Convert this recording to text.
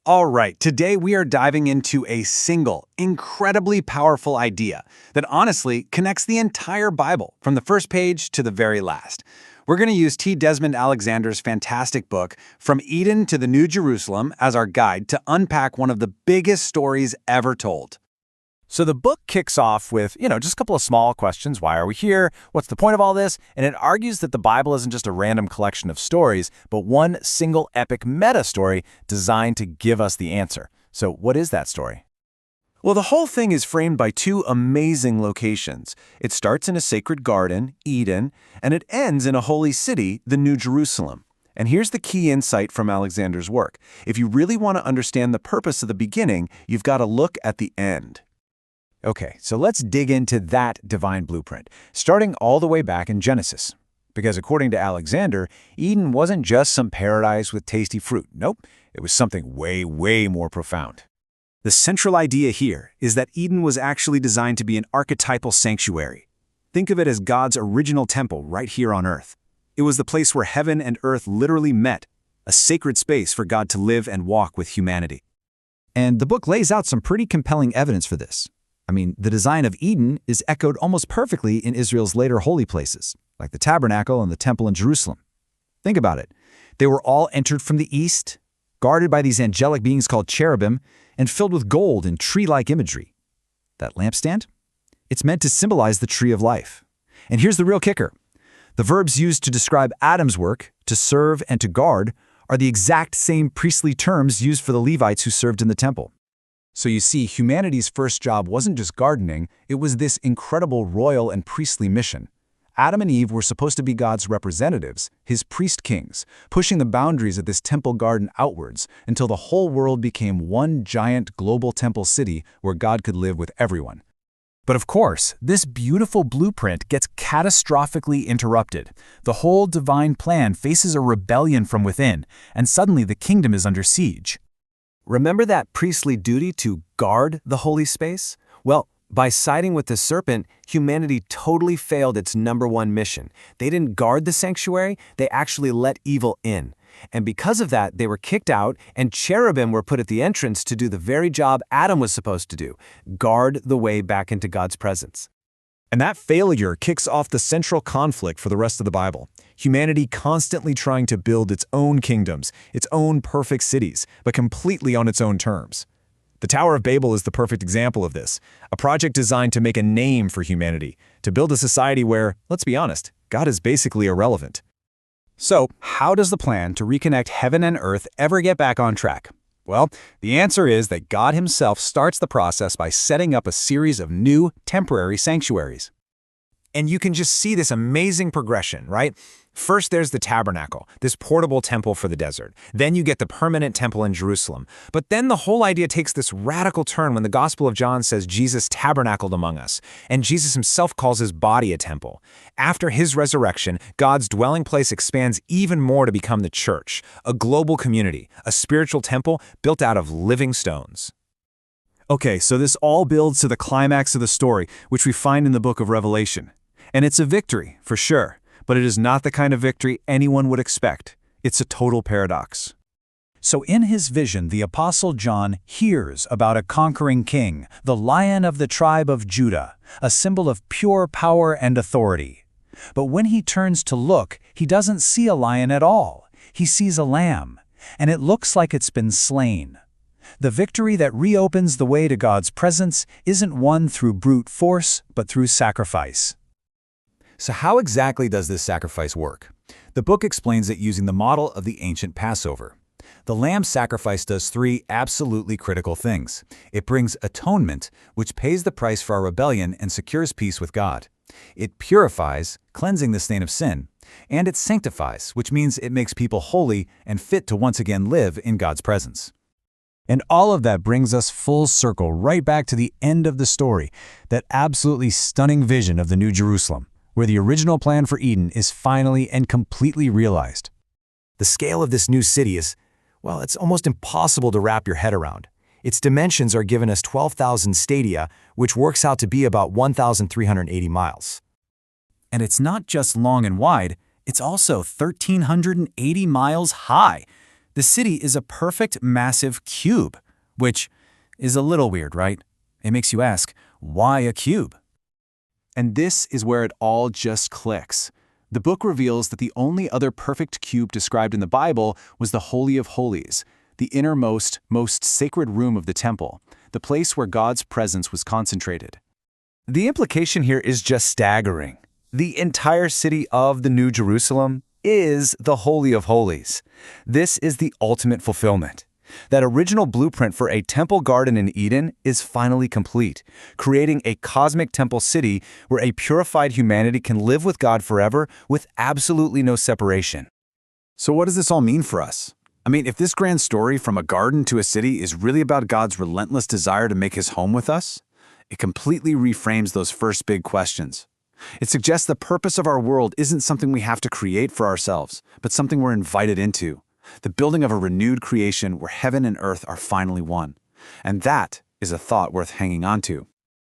All right, today we are diving into a single, incredibly powerful idea that honestly connects the entire Bible from the first page to the very last. We're going to use Desmond Alexander's fantastic book, From Eden to the New Jerusalem, as our guide to unpack one of the biggest stories ever told. So the book kicks off with, just a couple of small questions. Why are we here? What's the point of all this? And it argues that the Bible isn't just a random collection of stories, but one single epic meta-story designed to give us the answer. So what is that story? Well, the whole thing is framed by two amazing locations. It starts in a sacred garden, Eden, and it ends in a holy city, the New Jerusalem. And here's the key insight from Alexander's work. If you really want to understand the purpose of the beginning, you've got to look at the end. Okay, so let's dig into that divine blueprint, starting all the way back in Genesis. Because according to Alexander, Eden wasn't just some paradise with tasty fruit. Nope, it was something way, way more profound. The central idea here is that Eden was actually designed to be an archetypal sanctuary. Think of it as God's original temple right here on earth. It was the place where heaven and earth literally met, a sacred space for God to live and walk with humanity. And the book lays out some pretty compelling evidence for this. The design of Eden is echoed almost perfectly in Israel's later holy places, like the tabernacle and the temple in Jerusalem. Think about it. They were all entered from the east, guarded by these angelic beings called cherubim, and filled with gold and tree-like imagery. That lampstand? It's meant to symbolize the tree of life. And here's the real kicker. The verbs used to describe Adam's work, to serve and to guard, are the exact same priestly terms used for the Levites who served in the temple. So you see, humanity's first job wasn't just gardening, it was this incredible royal and priestly mission. Adam and Eve were supposed to be God's representatives, his priest kings, pushing the boundaries of this temple garden outwards until the whole world became one giant global temple city where God could live with everyone. But of course, this beautiful blueprint gets catastrophically interrupted. The whole divine plan faces a rebellion from within, and suddenly the kingdom is under siege. Remember that priestly duty to guard the holy space? Well, by siding with the serpent, humanity totally failed its #1 mission. They didn't guard the sanctuary, they actually let evil in. And because of that, they were kicked out, and cherubim were put at the entrance to do the very job Adam was supposed to do, guard the way back into God's presence. And that failure kicks off the central conflict for the rest of the Bible. Humanity constantly trying to build its own kingdoms, its own perfect cities, but completely on its own terms. The Tower of Babel is the perfect example of this, a project designed to make a name for humanity, to build a society where, let's be honest, God is basically irrelevant. So, how does the plan to reconnect heaven and earth ever get back on track? Well, the answer is that God himself starts the process by setting up a series of new, temporary sanctuaries. And you can just see this amazing progression, right? First, there's the tabernacle, this portable temple for the desert. Then you get the permanent temple in Jerusalem. But then the whole idea takes this radical turn when the Gospel of John says Jesus tabernacled among us, and Jesus himself calls his body a temple. After his resurrection, God's dwelling place expands even more to become the church, a global community, a spiritual temple built out of living stones. Okay, so this all builds to the climax of the story, which we find in the book of Revelation. And it's a victory, for sure. But it is not the kind of victory anyone would expect. It's a total paradox. So in his vision, the Apostle John hears about a conquering king, the Lion of the tribe of Judah, a symbol of pure power and authority. But when he turns to look, he doesn't see a lion at all. He sees a lamb, and it looks like it's been slain. The victory that reopens the way to God's presence isn't won through brute force, but through sacrifice. So how exactly does this sacrifice work? The book explains it using the model of the ancient Passover. The lamb sacrifice does 3 absolutely critical things. It brings atonement, which pays the price for our rebellion and secures peace with God. It purifies, cleansing the stain of sin. And it sanctifies, which means it makes people holy and fit to once again live in God's presence. And all of that brings us full circle right back to the end of the story, that absolutely stunning vision of the New Jerusalem, where the original plan for Eden is finally and completely realized. The scale of this new city is, well, it's almost impossible to wrap your head around. Its dimensions are given as 12,000 stadia, which works out to be about 1,380 miles. And it's not just long and wide, it's also 1,380 miles high. The city is a perfect, massive cube, which is a little weird, right? It makes you ask, why a cube? And this is where it all just clicks. The book reveals that the only other perfect cube described in the Bible was the Holy of Holies, the innermost, most sacred room of the temple, the place where God's presence was concentrated. The implication here is just staggering. The entire city of the New Jerusalem is the Holy of Holies. This is the ultimate fulfillment. That original blueprint for a temple garden in Eden is finally complete, creating a cosmic temple city where a purified humanity can live with God forever with absolutely no separation. So what does this all mean for us? I mean, if this grand story from a garden to a city is really about God's relentless desire to make his home with us, it completely reframes those first big questions. It suggests the purpose of our world isn't something we have to create for ourselves, but something we're invited into. The building of a renewed creation where heaven and earth are finally one. And that is a thought worth hanging on to.